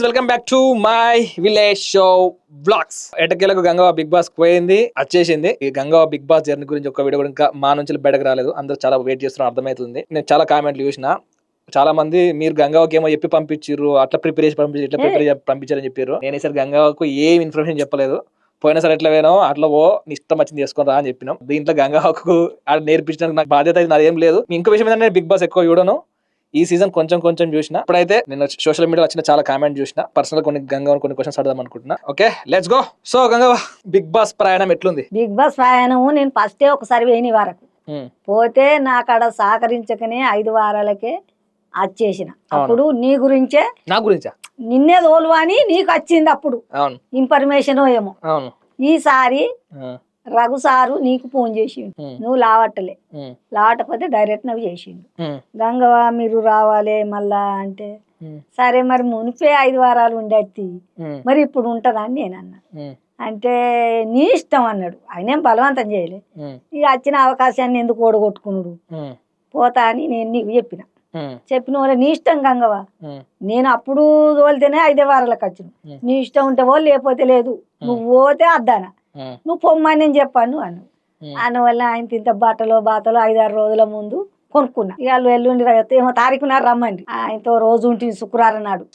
Welcome back to my village show blogs. ఎటకేలకు Gangavva Bigg Boss పోయింది, వచ్చేసింది. ఈ గంగవ్వ బిగ్ బాస్ జర్నీ గురించి ఒక వీడియో కూడా ఇంకా మా నుంచి బయటకు రాలేదు. అందరూ చాలా వెయిట్ చేస్తున్నారు, అర్థమవుతుంది. నేను చాలా కామెంట్లు చూసిన, చాలా మంది మీరు గంగవ్వకి ఏమో చెప్పి పంపించారు, అట్లా ప్రిపేర్ చేసి పంపించారు, ఇట్లా ప్రిపేర్ చేసి పంపించారని చెప్పారు. నేను ఈసారి గంగవ్వకు ఏం ఇన్ఫర్మేషన్ చెప్పలేదు. పోయినా సరే ఎట్లా పోయినావు అట్లా ఇష్టం వచ్చింది చేసుకుని రా అని చెప్పినాం. దీంట్లో గంగవ్వకు నేర్పించడానికి నాకు బాధ్యత అయితే నాదేం లేదు. ఇంకో విషయం ఏంటంటే బిగ్ బాస్ ఎక్కువ చూడను, ఈ సీజన్ కొంచెం చూసిన. ఇప్పుడైతే నేను సోషల్ మీడియాలో వచ్చిన చాలా కామెంట్ చూసిన, పర్సనల్ కొన్ని గంగవ్వ కొన్ని క్వశ్చన్స్ అడదాం అనుకుంటున్నా. Okay, let's go. So Gangavva, Bigg Boss ప్రయాణం ఎట్లుంది? బిగ్ బాస్ ప్రయాణం నేను ఫస్టే ఒకసారి పోయిన వరకు పోతే నాకాడ సహకరించకనే 5 వారాలకే వచ్చేసిన. అప్పుడు నీ గురించే, నా గురించా, నిన్నే తోలు అని నీకు వచ్చింది అప్పుడు ఇన్ఫర్మేషన్ ఏమో. ఈసారి రఘు సారు నీకు ఫోన్ చేసిండు, నువ్వు లావట్టపోతే డైరెక్ట్ నవ్వు చేసిండు, గంగవ్వ మీరు రావాలి మళ్ళా అంటే, సరే మరి మునిపే 5 వారాలు ఉండేది మరి ఇప్పుడు ఉంటదా అని నేను అన్నా. అంటే నీ ఇష్టం అన్నాడు. ఆయనేం బలవంతం చేయలే. ఇక వచ్చిన అవకాశాన్ని ఎందుకు ఓడగొట్టుకున్నాడు, పోతా అని నేను నీకు చెప్పిన వాళ్ళ నీ ఇష్టం గంగవ్వ, నేను అప్పుడు తోలితేనే 5 వారాలకు వచ్చిన, నీ ఇష్టం ఉంటే వాళ్ళు లేకపోతే లేదు, నువ్వు పోతే అద్దానా, నువ్వు పొమ్మని నేను చెప్పాను అను. అందువల్ల ఆయన ఇంత బాటలో 5-6 రోజుల ముందు కొనుక్కున్నా. ఇక ఎల్లుండి ఏమో తారీఖున రమ్మండి, ఆయనతో రోజు ఉంటుంది.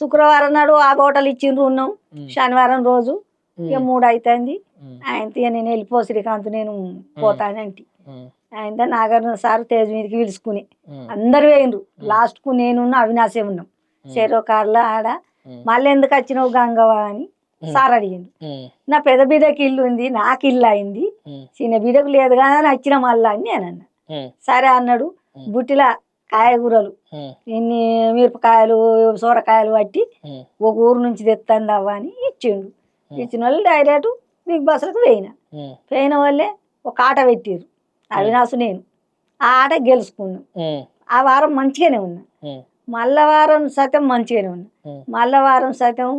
శుక్రవారం నాడు ఆ హోటల్ ఇచ్చిండ్రు, ఉన్నాం. శనివారం రోజు ఇక 3 అవుతుంది. ఆయనతో నేను వెళ్ళిపో శ్రీకాంత్ నేను పోతానంటే, ఆయన నాగార్జున సార్ తేజ్ మీదకి పిలుచుకుని అందరు వేయండ్రు. లాస్ట్ కు నేనున్న అవినాశే ఉన్నాం చెరో కార్లో ఆడ. మళ్ళీ ఎందుకు వచ్చినావు గంగవ్వ అని సార్ అడిగిండు. నా పెద్ద బిడ్డకి ఇల్లు ఉంది, నాకు ఇల్లు అయింది, చిన్న బిడ్డకు లేదు కదా అని వచ్చిన మళ్ళా అని నేను అన్నా. సరే అన్నాడు. బుట్టిల కాయగూరలు ఇన్ని మిరపకాయలు సొరకాయలు పట్టి ఒక ఊరు నుంచి తెత్తందవ్వ అని ఇచ్చిండు. ఇచ్చిన వాళ్ళు డైరెక్ట్ బిగ్ బాస్లకు పోయిన వాళ్ళే ఒక ఆట పెట్టిర్రు, అవినాశ్ నేను. ఆ ఆట గెలుచుకున్నాం. ఆ వారం మంచిగానే ఉన్నా, మళ్ళా వారం సైతం మంచిగానే ఉన్నా. మళ్ళా వారం సైతం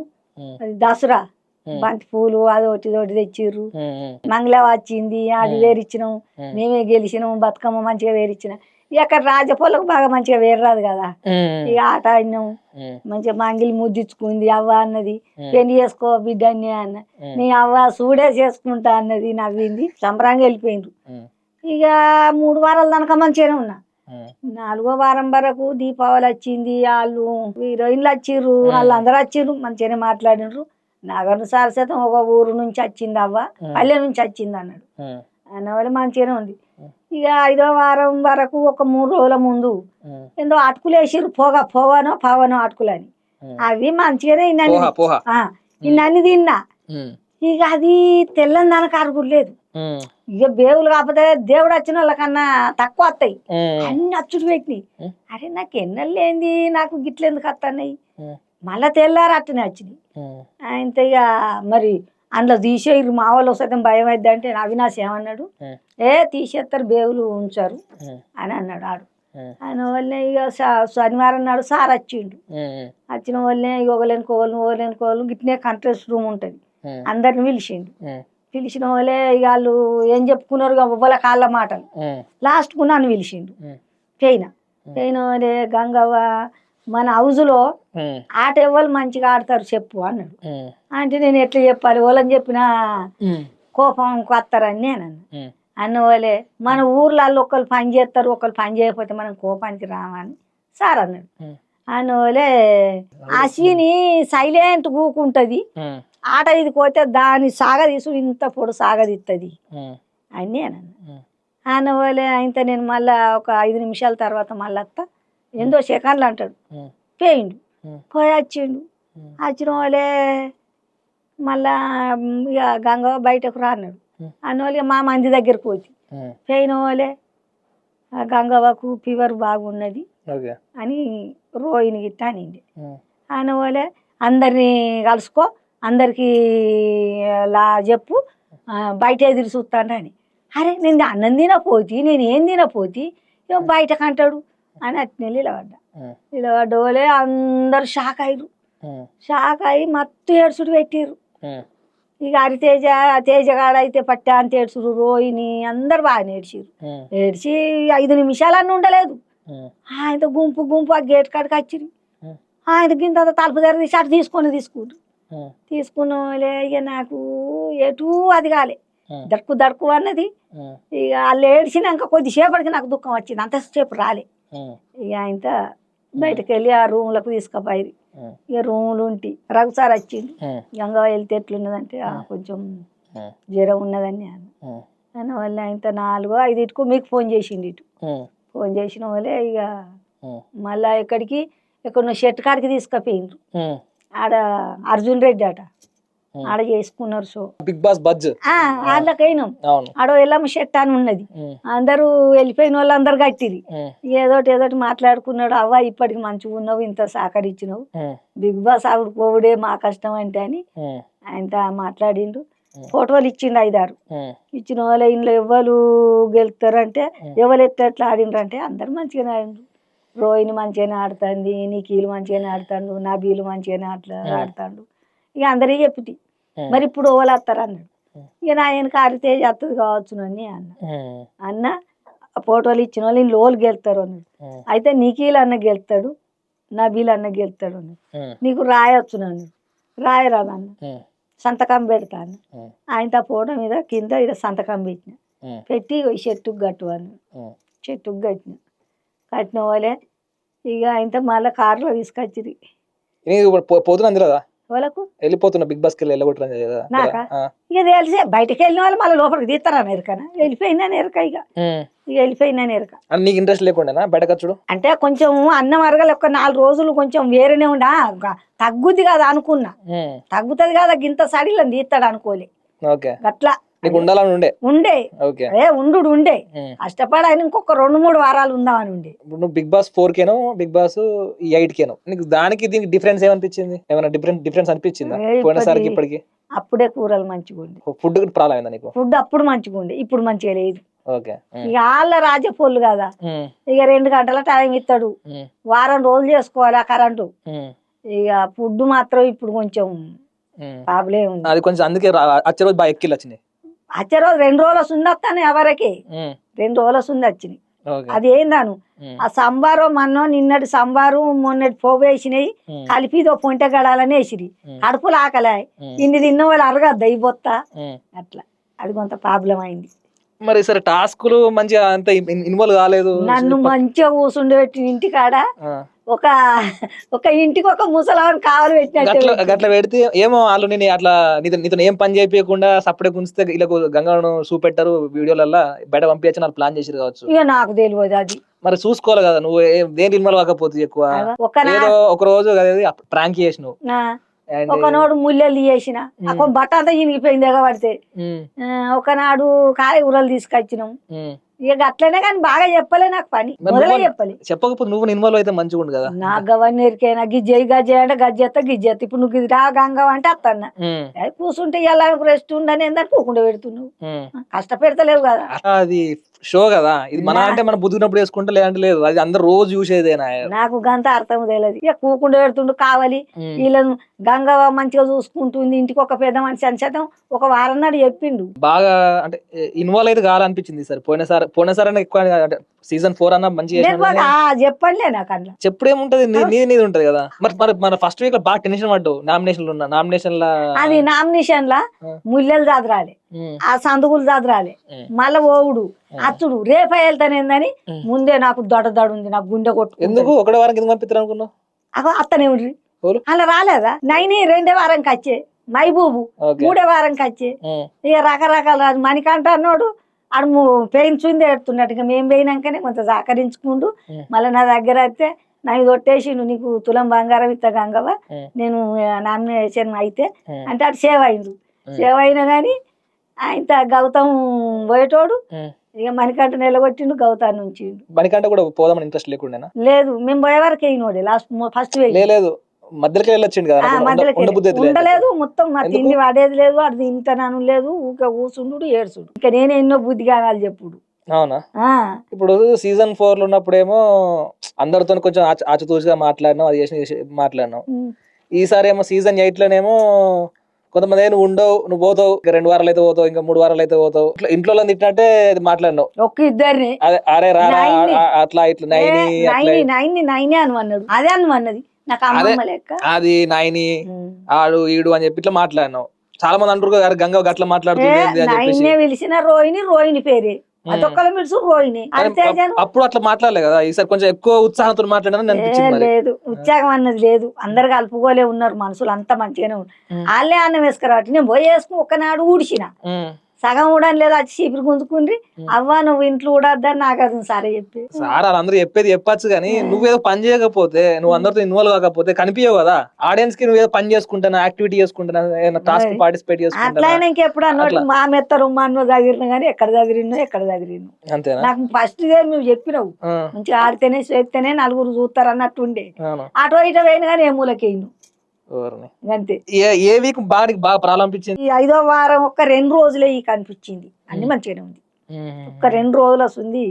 దసరా బంతి పూలు అదొకటి తెచ్చిర్రు, మంగళ వచ్చింది, అది వేరిచ్చినాం, మేమే గెలిచినాం. బతుకమ్మ మంచిగా వేరిచ్చిన. అక్కడ రాజపోలకు బాగా మంచిగా వేర్రాదు కదా, ఇక ఆట ఆడినాం. మంచిగా మంగిలి ముద్దించుకుంది. అవ్వ అన్నది పెళ్లి చేసుకో బిడ్డ అని అన్న. నీ అవ్వ సూడే చేసుకుంటా అన్నది, నవ్వింది. సంబరంగా వెళ్ళిపోయిండ్రు. ఇక 3 వారాల దానిక మంచిగానే ఉన్నా. 4వ వారం వరకు దీపావళి వచ్చింది, వాళ్ళు హీరోయిన్లు వచ్చిర్రు, వాళ్ళు అందరూ వచ్చిర్రు, మంచిగానే మాట్లాడినరు. నాగార్జున సార్ శాతం ఒక ఊరు నుంచి వచ్చింది, అవ్వ పల్లె నుంచి వచ్చింది అన్నాడు. అన్నవాళ్ళు మంచిగానే ఉంది. ఇక 5వ వారం వరకు ఒక 3 రోజుల ముందు ఏందో అటుకులు వేసిర్రు, పవనో అటుకులని. అవి మంచిగానే ఇన్ని తిన్నా. ఇక అది తెల్లని దానికి అరుగురు లేదు. ఇక బేవులు కాకపోతే దేవుడు వచ్చిన వాళ్ళకన్నా తక్కువ వస్తాయి, అన్ని అచ్చుడు పెట్టినాయి. అరే నాకు ఎన్నెళ్ళేంది, నాకు గిట్లెందుకు వస్తున్నాయి, మళ్ళా తెల్లారు అట్టనే వచ్చినాయి. ఆయనతో ఇక మరి అందులో తీసేయరు. మా వాళ్ళు సైతం భయం అవుద్ది అంటే అవినాశ్ ఏమన్నాడు, తీసేస్తారు బేవులు ఉంచారు అని అన్నాడు ఆడు. ఆయన వాళ్ళే ఇక శనివారం నాడు సార్ వచ్చిండు. వచ్చిన వాళ్ళే ఇక ఒకలేనుకోవాలి గిట్నే కాన్ఫరెన్స్ రూమ్ ఉంటుంది, అందరిని పిలిచిన వాళ్ళే ఇక వాళ్ళు ఏం చెప్పుకున్నారు వాళ్ళ కాళ్ళ మాటలు. లాస్ట్కు నన్ను పిలిచిండు. పోయిన వాళ్ళే గంగవ్వ మన హౌజ్లో ఆట ఎవరు మంచిగా ఆడతారు చెప్పు అన్నాడు. అంటే నేను ఎట్లా చెప్పాలి, వాళ్ళని చెప్పినా కోపం కొత్తారని నేను అన్న వాళ్ళే మన ఊర్లలో ఒకళ్ళు పని చేస్తారు, ఒకళ్ళు పని చేయకపోతే మనం కోపానికి రామని సార్ అన్నాడు. అన్న వాళ్ళే అశ్విని సైలెంట్ కూకుంటది, ఆట ఇది పోతే దాని సాగదీసు ఇంత పొడు సాగదిస్తుంది అని నేను అన్నా. అన్న వాళ్ళే అయితే నేను మళ్ళా ఒక 5 నిమిషాల తర్వాత మళ్ళీ అత్త ఎందో సెకండ్లు అంటాడు. పోయి వచ్చిండు. వచ్చిన వాళ్ళే మళ్ళా ఇక గంగవ్వ బయటకు రాన్నాడు. అన్న వాళ్ళే మా మంది దగ్గరకు పోయిన వాళ్ళే గంగవ్వకు ఫీవర్ బాగున్నది అని రోహిణి గిట్ట అనింది. అన్న వాళ్ళే అందరినీ కలుసుకో, అందరికీ చెప్పు, బయట ఎదురు చూస్తాను అని. అరే నేను అన్నం తినపోతి, నేను ఏం తినపోతి, ఏమో బయటకు అంటాడు అని అట్నే నిలబడ్డోలే అందరు షాక్ అయ్యి మత్తు ఏడ్చుడు పెట్టిర్రు. ఇక తేజగాడ అయితే పట్టా అంత ఏడ్చుడు, రోహిణి అందరు బాగా ఏడ్చి 5 నిమిషాలన్నీ ఉండలేదు. ఆయన గుంపు ఆ గేట్ కాడికి వచ్చింది. ఆయనకి ఇంత తలుపు దగ్గర తీసి అటు తీసుకుంటు తీసుకున్న వాళ్ళే ఇక నాకు ఎటు అది కాలే దడుకు అన్నది. ఇక వాళ్ళు ఏడ్చినాక కొద్దిసేపటికి నాకు దుఃఖం వచ్చింది, అంతసేపు రాలే. ఇక ఆయన బయటకు వెళ్ళి ఆ రూమ్లకు తీసుకుపోయి ఇక రూములు ఉంటి రఘుసారి వచ్చింది. గంగా వెళ్తే ఎట్లున్నదంటే కొంచెం జ్వరం ఉన్నదని అన్న వాళ్ళే ఆయన 4-5 మీకు ఫోన్ చేసిండు. ఇటు ఫోన్ చేసిన వాళ్ళే ఇక మళ్ళా ఎక్కడో షెట్ కాడికి తీసుకుపోయిండ్రు. ఆడ అర్జున్ రెడ్డి అట ఆడ చేసుకున్నారు షో బిగ్ బాస్ బజ్ ఆడకైనా ఆడ వెళ్ళమ్మ షెట్ అని ఉన్నది. అందరూ వెళ్ళిపోయిన వాళ్ళు అందరు కట్టిరి. ఏదోటి మాట్లాడుకున్నాడు. అవ్వ ఇప్పటికి మంచిగా ఉన్నావు, ఇంత సహకరించినావు, బిగ్ బాస్ ఆవిడ పోవుడే మా కష్టం అంటే అని ఆయన మాట్లాడిండు. ఫోటోలు ఇచ్చిండు 5-6 ఇచ్చిన వాళ్ళ ఇంట్లో ఎవరు గెలుస్తారంటే ఎవరు ఎట్లా ఆడిండ్రు అంటే అందరు మంచిగానే ఆడిండ్రు. రోహిణి మంచిగానే ఆడుతుంది, నిఖిల్ మంచిగానే ఆడుతాడు, నబీలు మంచిగానే ఆడుతాడు. ఇక అందరికీ చెప్పుతి మరి ఇప్పుడు ఓవలు వస్తారు అన్నాడు. ఇక నా వెనక ఆడితే చేస్తుంది కావచ్చు అని అన్న ఫోటోలు ఇచ్చిన వాళ్ళు ఇంట్లో వాళ్ళు గెలుస్తారు అన్నాడు. అయితే నిఖిల్ అన్న గెలుతాడు, నబీల్ అన్న గెలుతాడు అన్నాడు. నీకు రాయొచ్చు నన్ను రాయరాదన్న సంతకం పెడతాను. ఆయన ఫోటో మీద కింద ఇక్కడ సంతకం పెట్టి చెట్టుకు కట్టు అన్నాడు. చెట్టుకు కట్టిన వాళ్ళే ఇక ఆయన మళ్ళీ కారులో తీసుకొచ్చింది. పోతున్నా వాళ్ళకు వెళ్ళిపోతున్నా బిగ్ బాస్ నాకా ఇక తెలిసే బయటకు వెళ్ళిన వాళ్ళు మళ్ళీ లోపలికి తీస్తారని ఎరకనా వెళ్ళిపోయిందని ఎరక ఇక వెళ్ళిపోయిందని ఎరక. నీకు ఇంట్రెస్ట్ లేకుండా బయటకొచ్చుడు అంటే కొంచెం అన్నం అరగలు ఒక 4 రోజులు కొంచెం వేరేనే ఉండా తగ్గుద్ది కదా అనుకున్నా. తగ్గుతుంది కదా గింత సడిలని తీస్తాడు అనుకోలే. అట్లా ఉండే ఉండే కష్టపడి ఆయన ఇంకొక 2-3 వారాలు ఉందామని ఉండే. నువ్వు బిగ్ బాస్ 4 కేనో బిగ్ బాస్ 8 కేనో నీకు దానికి దీనికి డిఫరెన్స్ ఏమనిపించింది? ఏమైనా డిఫరెన్స్ అనిపించిందా పోయినసారికి ఇప్పటికి? అప్పుడే కూరలు మంచిగా ఉండే, ఫుడ్ ప్రాబ్లం అయిందా నీకు? ఫుడ్ అప్పుడు మంచిగా ఉండే, ఇప్పుడు మంచిగా లేదు. ఇక వాళ్ళ రాజపోళ్ళు కదా, ఇక 2 గంటల టైం ఇస్తాడు, వారం రోజులు చేసుకోవాలి ఆ కరెంటు. ఇక ఫుడ్ మాత్రం ఇప్పుడు కొంచెం ప్రాబ్లం ఉంది. అది కొంచెం అందుకే వచ్చే రోజు బాగా ఎక్కిళ్ళు వచ్చినాయి. వచ్చే రోజు 2 రోజుల సుంది వస్తాను ఎవరికి 2 రోజుల సుంది వచ్చినాయి. అది ఏందాను ఆ సంబారు నిన్నటి సంబారు మొన్నటి పోగు వేసినాయి కలిపిదో పొంట గడాలని వేసిరి. కడుపులు ఆకలే ఇన్ని తిన్న వాళ్ళు అరగద్దా ఈ బొత్త అట్లా. అది కొంత ప్రాబ్లం అయింది. మరి సరే టాస్కులు మంచిగా అంత ఇన్వాల్వ్ కాలేదు. నన్ను మంచిగా కూర్చుండి పెట్టిన ఇంటికాడ ఒక ఇంటికి ఒక ముసలాన్ని కావాలి పెట్టినట్టు అట్లా పెడితే ఏమో వాళ్ళు నేను అట్లా నీతో ఏం పని చేయకుండా సపడే గుంచితే ఇలా గంగను చూపెట్టారు వీడియోలలో బయట పంపించి నాకు ప్లాన్ చేసిరు కావచ్చు. ఇక నాకు తెలియదు అది. మరి చూసుకోవాలి కదా నువ్వు దేని ఇన్వాల్వ్ కాకపోతే ఎక్కువ. ఒక రోజు ప్రాంక్ చేసినావు, ఒకనాడు ముల్లెలు చేసిన బట్ట అంతా ఇనిగిపోయింది ఎగబడితే. ఒకనాడు కాయ ఊరలు తీసుకొచ్చినాం. ఇక అట్లనే కానీ బాగా చెప్పలే నాకు పని మొదలే చెప్పకపోతే నువ్వు ఇన్వాల్వ్ అయితే మంచిగా ఉండు కదా. నాకు గవన్నీ ఎరికైనా గిజ్జయి గజ్జ అంటే గజ్జెత్త గిజ్జెత్త. ఇప్పుడు నువ్వు గిది రా గంగ అంటే అత్తన్నా కూర్చుంటే ఇలా రెస్ట్ ఉండని ఏందని పోకుండా పెడుతున్నావు, కష్టపెడతలేవు కదా. అది షో కదా, ఇది మన అంటే మనం బుద్ధినప్పుడు వేసుకుంటే లేదంటే లేదు. అది అందరు రోజు చూసేదేనా. నాకు గంత అర్థం తెలియదు. ఇక కూకుండా పెడుతుండు కావాలి. వీళ్ళను గంగ మంచిగా చూసుకుంటుంది, ఇంటికి ఒక పెద్ద మనిషి అని శాతం ఒక వారం నాడు చెప్పిండు. బాగా అంటే ఇన్వాల్వ్ అయితే కావాలనిపించింది సార్. పోయినసారి ఎక్కువ సీజన్ 4 అన్న మంచిగా చెప్పండి నాకు అట్లా చెప్పుడు ఏముంటది నీది ఉంటది కదా. మరి మన ఫస్ట్ వీక్ లో బాగా టెన్షన్ పడ్డావు. నామినేషన్ అది నామినేషన్ లా ముల్లెలు చదరాలి, ఆ సందుకులు చదరాలి, మళ్ళా ఓవుడు అచ్చుడు రేపే వెళ్తానేందని ముందే నాకు దొడ ఉంది, నాకు గుండె కొట్టు. ఎందుకు ఒకటే వారం కింద పంపిస్తారు అనుకున్నావు? అత్తనే ఉండ్రి అలా రాలేదా? 2వ వారంకి వచ్చే మైబూబు 3వ వారంకి వచ్చే. ఇక రకరకాల రాజు మణికంట అన్నాడు ఆడు పెయించుంది ఎడుతున్నట్టుగా. మేము పోయినాకనే కొంత సహకరించుకుంటూ మళ్ళీ నా దగ్గర అయితే నాకు కొట్టేసిండు, నీకు తులం బంగారం ఇస్తా గంగవ్వ నేను నామినేషన్ అయితే అంటే అటు సేవ్ అయిండు. సేవ్ అయినా కానీ ఆయన గౌతమ్ పోయేటోడు. ఇక మణికంట నిలగొట్టిండు, గౌతాన్ని ఉంచిండు. మణికంట కూడా పోదామని ఇంట్రెస్ట్ లేకుండా లేదు, మేము పోయే వరకు అయినోడే లాస్ట్ ఫస్ట్ లేదు మధ్యలోకి వెళ్ళొచ్చిండు కదా. ఉండలేదు మొత్తం మా తిండి వాడేది లేదు, అది తింటాను లేదు, ఊక కూర్చుండు ఏడ్చుడు. ఇంకా నేనే ఎన్నో బుద్ధి కావాలి చెప్పుడు. అవునా? ఇప్పుడు సీజన్ 4 లో ఉన్నప్పుడేమో అందరితో కొంచెం ఆచితూచిగా మాట్లాడినావు, అది చేసి మాట్లాడినావు. ఈసారి ఏమో సీజన్ 8 లోనేమో కొంతమంది నువ్వు ఉండవు, నువ్వు పోతావు, 2 వారాలు అయితే పోతావు, ఇంకా 3 వారాలు అయితే పోతావు. ఇంట్లో తిట్టినట్టే మాట్లాడినావు. ఒక్క ఇద్దరిని అరే రా అట్లా ఇట్లా నైని అని అన్నాడు. అదే అని అన్నది నాకు అమ్మమ్మ లెక్క. అది నాయని ఆడు ఈడు అని చెప్పి ఇట్లా మాట్లాడినావు. చాలా మంది అంటారు కదా గంగ గట్ల మాట్లాడుతుంది. నాయన్నే పిలిచిన రోహిణి పేరే, అదొక్కల పిలుచు రోహిణి. అప్పుడు అట్లా మాట్లాడలే కదా, ఈసారి కొంచెం ఎక్కువ ఉత్సాహంతో మాట్లాడాలని అనిపించింది. లేదు, ఉత్సాహం అన్నది లేదు. అందరు కలుపుకోలే ఉన్నారు, మనుషులు అంతా మంచిగానే ఉన్నారు. వాళ్ళే అన్నం వేసుకురావట్టు నేను పోయి వేసుకుని ఒక్కనాడు ఊడిచిన, సగం ఊడని లేదా వచ్చి చీపురు గుంజుకుండ్రి, అవ్వ నువ్వు ఇంట్లో ఊడద్దని నాకు అది సరే చెప్పి. సార్ వాళ్ళందరూ చెప్పేది చెప్పచ్చు కానీ నువ్వేదో పని చేయకపోతే, నువ్వు అందరితో ఇన్వాల్వ్ కాకపోతే కనిపించవు కదా ఆడియన్స్ కి. నువ్వేదో పని చేసుకుంటానా, యాక్టివిటీ చేసుకుంటానా, టాస్క్ పార్టిసిపేట్ చేసుకుంటా. అట్లా ఇంకెప్పుడు అన్నట్టు మా మెత్తరు మా అన్న తగిరిన కానీ ఎక్కడ తగిరిను అంతేనా. నాకు ఫస్ట్ డే నువ్వు చెప్పినావు మంచిగా ఆడితేనే చేస్తేనే నలుగురు చూస్తారు అన్నట్టు ఉండే. అటో ఇటో పోయిన కానీ ఏ మూలకేను అంతే. ఏ వీక్ బాగా ప్రారంభించింది. ఈ 5వ వారం ఒక 2 రోజులే ఈ కనిపించింది, అన్ని మంచిగానే ఉంది. ఒక 2 రోజులు వస్తుంది.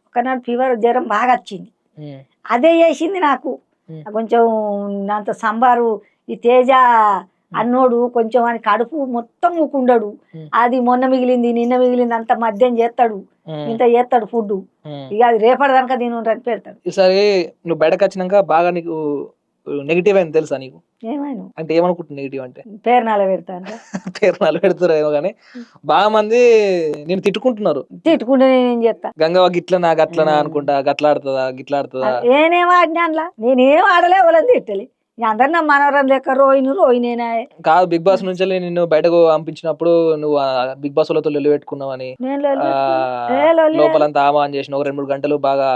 ఒకనాడు ఫీవర్ జ్వరం బాగా వచ్చింది, అదే చేసింది నాకు. కొంచెం అంత సంబారు ఈ తేజ అన్నోడు కొంచెం అని కడుపు మొత్తం ఊకుండడు. అది మొన్న మిగిలింది నిన్న మిగిలింది అంత మద్యం చేస్తాడు, ఇంత చేస్తాడు ఫుడ్. ఇక అది రేపటిదాకా దీని అని పెడతాడు. ఈసారి నువ్వు బయటకు వచ్చినాక బాగా నీకు నెగిటివ్ అయింది తెలుసా నీకు? ఏమైనా అంటే ఏమనుకుంటుంది నెగిటివ్ అంటే? పేరునాలు పెడతాను. పేరునాలు పెడతారేమో కానీ బాగా మంది నేను తిట్టుకుంటున్నారు. తిట్టుకుంటే నేనేం చేస్తా, గంగవ్వ గిట్లనా గట్లనా అనుకుంటా, గట్లాడుతుందా గిట్లాడుతుందా. నేనేం ఆడినా అందులో, నేనేం ఆడలే వాళ్ళని తిట్టలే. అందరు నా మనవరం లెక్క రోహిణేనా కాదు. బిగ్ బాస్ నుంచి నిన్ను బయటకు పంపించినప్పుడు నువ్వు బిగ్ బాస్ వాళ్ళతో లొల్లి పెట్టుకున్నావని, లోపలంతా ఆమాన్ చేసిన 2-3 గంటలు బాగా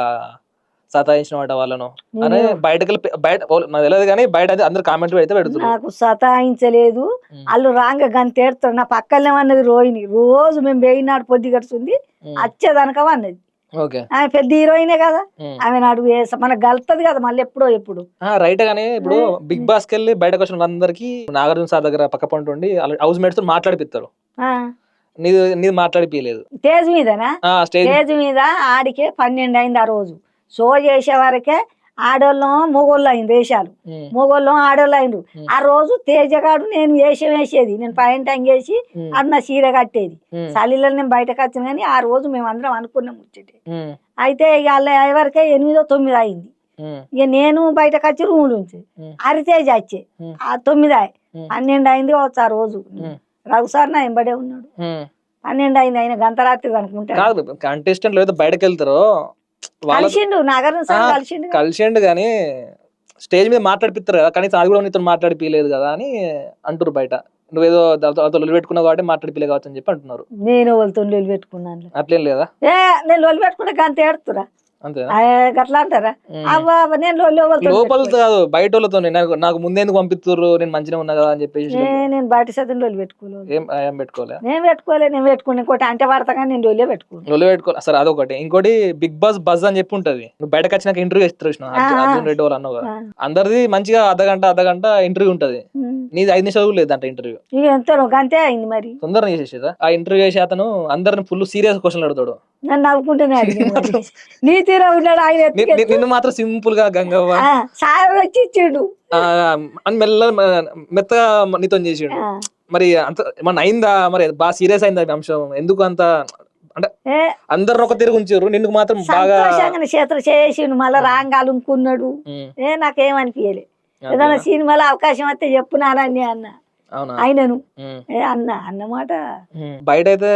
సతాయించిన వాళ్ళను అని బయటకు నాకు తెలియదు కానీ బయట అందరు కామెంట్ పెడితే పెడుతున్నారు. నాకు సతాయించలేదు, వాళ్ళు రాంగ గంత ఏడుతారు. నా పక్కనే అన్నది రోహిణి, రోజు మేము వేయినాడు పొద్దు గడుస్తుంది వచ్చేదనక అన్నది. ఆమె పెద్ద హీరోయినే కదా, ఆమె నాడు మనకు గలుతుంది కదా మళ్ళీ ఎప్పుడు రైట్. గానీ ఇప్పుడు బిగ్ బాస్ కి వెళ్ళి బయటకు వచ్చిన వాళ్ళందరికీ నాగార్జున సార్ దగ్గర పక్క పంట ఉండి హౌస్ మేట్స్ తో మాట్లాడిపిస్తారు. నీది మాట్లాడిపియలేదు. స్టేజ్ మీదనా? స్టేజ్ మీద ఆడికే 12 అయింది. ఆ రోజు షో చేసే వరకే ఆడోళ్ళం మొగోళ్ళు అయింది, వేషాలు మొగోళ్ళం ఆడోళ్ళు అయిండ్రు. ఆ రోజు తేజగాడు నేను వేసేది, నేను పైన టంగేసి అన్న చీర కట్టేది. చలిలో నేను బయటకు వచ్చిన కానీ ఆ రోజు మేము అందరం అనుకున్నాం ముచ్చటే. అయితే ఇక ఎవరికే 8, 9 అయింది. ఇక నేను బయటకు వచ్చి రూమ్ నుంచి హరితేజ వచ్చే ఆ 9, 12 అయింది కావచ్చు. ఆ రోజు రఘు సార్ నా ఎంబడే ఉన్నాడు. 12 అయింది, ఆయన గంతరాత్రి అనుకుంటాడు. కంటెస్టెంట్ లేదా బయటకు వెళ్తారో కలిసిండు, నాగార్జున సార్ కలిసిండు కానీ స్టేజ్ మీద మాట్లాడిపిస్తారు కదా, కనీసం అది కూడా నీతో మాట్లాడిపియలేదు కదా అని అంటారు బయట. నువ్వేదో లొల్లి పెట్టుకున్నావు కాబట్టి మాట్లాడిపిలే కావచ్చు అని చెప్పి అంటున్నారు. నేను వాళ్ళతో లొల్లి పెట్టుకున్నాను. అట్లేం లేదా? నేను లొల్లి పెట్టుకుంటే గంత ఏడుతురా గట్లా అంటారా? నేను లోపలతో కాదు బయట వాళ్ళతో. నాకు ముందెందుకు పంపిస్తున్నారు, నేను మంచిగా ఉన్నా కదా అని చెప్పేసి. నేను బయట సైతం లొల్లి పెట్టుకోలేదు. ఏం పెట్టుకోలే? నేను పెట్టుకుని ఇంకోటి అంటే పడతా కానీ నేను లొల్లి పెట్టుకోలే. సరే అదొకటి. ఇంకోటి బిగ్ బాస్ బజ్ అని చెప్పి ఉంటది. నువ్వు బయటకు వచ్చినాక ఇంటర్వ్యూ ఇస్తారు అర్జున్ రెడ్డి వాళ్ళు అన్నావు కదా, అందరిది మంచిగా అర్ధగంట ఇంటర్వ్యూ ఉంటది. నీది 5 నిమిషాలు లేదు అంట ఇంటర్వ్యూ. అంతే అయింది మరి, తొందరగా చేసేసేదా? ఆ ఇంటర్వ్యూ చేసి అతను అందరిని ఫుల్ సీరియస్ క్వశ్చన్ అడుగుతాడు. నన్ను నవ్వుకుంటేనే నీ తీరా ఉన్నాడు ఆయన. నిన్ను మాత్రం సింపుల్ గా గంగవ్వ సాయం వచ్చి ఇచ్చిండు అని మెత్తగా నీతో చేసిండు. మరి అంత మన అయిందా? మరి బాగా సీరియస్ అయిందా అంశం? ఎందుకు అంత అంటే అందరు ఒక తిరిగి ఉంచారు, నిన్ను మాత్రం బాగా చేతులు చేసిండు. మళ్ళీ రాంగాలుకున్నాడు. నాకేమనిపించలే. ఏదైనా సినిమాలో అవకాశం వస్తే చెప్పునానని అన్న ఆయనను అన్నమాట. బయట అయితే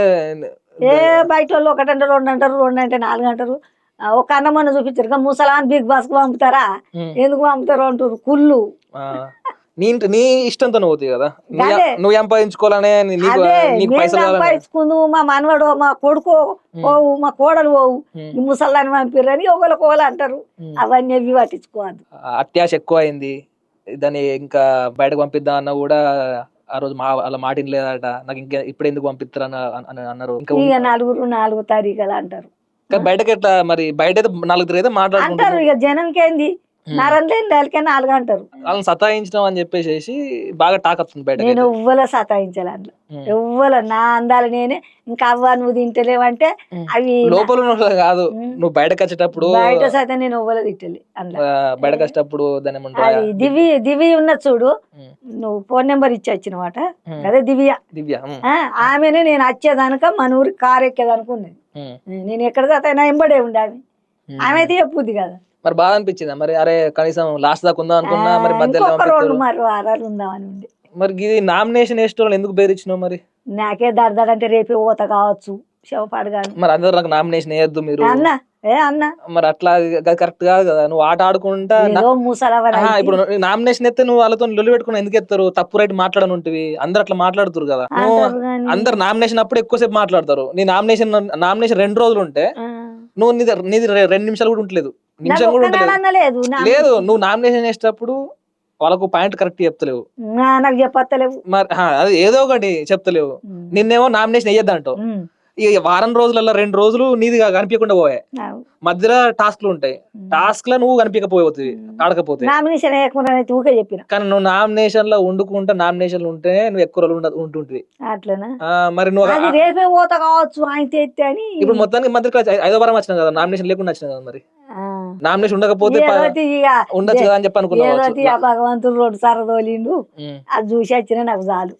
బయట వాళ్ళు 1 అంటారు, 2 అంటారు, 2 అంటే 4 అంటారు. ఒక అన్నమన్న చూపించారు ముసలాన్ని బిగ్ బాస్ కు పంపుతారా, ఎందుకు పంపుతారు అంటారు కుళ్ళు. నీ ఇష్టంతో పోతాయి కదా, నువ్వు సంపాదించుకోవాలనే సంపాదించుకుందు. మా మనవడు మా కొడుకు పోవు, మా కోడలు పోవు, ఈ ముసలాన్ని పంపిరని ఒకళ్ళు అంటారు. అవన్నీ అవి పట్టించుకోవద్దు. అత్యాశ ఎక్కువ అయింది. దాన్ని ఇంకా బయటకు పంపిద్దాం అన్న కూడా ఆ రోజు అలా మాట లేదట. నాకు ఇంకా ఇప్పుడు ఎందుకు పంపిస్తారు అని అన్నారు. ఇక 4 తారీఖులు అంటారు. బయటకి ఎట్లా మరి? బయట అయితే 4 తిరిగితే మాట్లాడుకుంటారు. ఇక జనంకి ఏంది నరంలేని నెలకే 4 అంటారు. వాళ్ళని సతాయించడం అని చెప్పేసి బాగా టాక్ వస్తుంది బయట. నేను ఎవ్వల సతాయించాలి అందులో, ఎవ్వల నా అందాలు నేనే. ఇంకా అవ్వ నువ్వు తింటలేవంటే అవి లోపల కాదు, నువ్వు బయటకు వచ్చేటప్పుడు బయట సైతం నేను ఎవ్వల తింటలే. అందులో బయటకు వచ్చేటప్పుడు దాని దివ్య ఉన్న చూడు, నువ్వు ఫోన్ నెంబర్ ఇచ్చి వచ్చినమాట అదే దివ్య. ఆమెనే నేను వచ్చేదానిక మన ఊరికి కారు ఎక్కేదనుకున్నది. నేను ఎక్కడ సతా ఎంబడే ఉండే ఆమె అయితే చెప్పుద్ది కదా. మరి బాధ అనిపించిందా మరి? అరే కనీసం లాస్ట్ దాకా ఉందాం అనుకున్నా, మరి మధ్యలో ఇంకొక 2 మరి వారాలు ఉందామని ఉండే. మరి ఇది నామినేషన్ వేసేటోళ్ళు ఎందుకు బెదిరించినావు మరి? నాకే దడదడంటే రేపే పోత కావచ్చు శవపాడుగాను. మరి అందరు నాకు నామినేషన్ వేయద్దు మీరు అన్న అన్న మరి అట్లా కరెక్ట్ కాదు కదా. నువ్వు ఆట ఆడుకుంటా ఇప్పుడు నామినేషన్ ఎత్తే నువ్వు వాళ్ళతో లొల్లి పెట్టుకుని ఎందుకు ఎత్తారు? తప్పు రైట్ మాట్లాడని ఉంటుంది, అందరు అట్లా మాట్లాడుతారు కదా. అందరు నామినేషన్ అప్పుడు ఎక్కువసేపు మాట్లాడతారు. నీ నామినేషన్ 2 రోజులు ఉంటే నువ్వు నీది 2 నిమిషాలు కూడా ఉంటలేదు, నిమిషం కూడా ఉంటలేదు. లేదు, నువ్వు నామినేషన్ వేసేటప్పుడు వాళ్ళకు పాయింట్ కరెక్ట్ చెప్తలేవు, నాకు చెప్పలేవు, మరి అది ఏదో ఒకటి చెప్తలేవు. నిన్నేమో నామినేషన్ వేయద్దంటావు. ఇక వారం రోజులలో 2 రోజులు నీది కనిపించకుండా పోయాయి. మధ్యలో టాస్క్లు ఉంటాయి, టాస్క్ లో నువ్వు కనిపించకపోతుంది ఆడకపోతే. కానీ నువ్వు నామినేషన్ లో వండుకుంటా, నామినేషన్ ఉంటే నువ్వు ఎక్కువ రోజులు ఉంటుంటివి. మరి నువ్వు రేపే పోతా కావచ్చు ఆయన. ఇప్పుడు మొత్తానికి మధ్యలో 5వ వారం వచ్చినా కదా, నామినేషన్ లేకుండా వచ్చినా కదా. మరి నామినేషన్ ఉండకపోతే ఉండొచ్చు కదా అని చెప్పి అనుకున్నా. భగవంతుడు 2 సార్లు తోలిండు, అది చూసి వచ్చినా నాకు చాలు.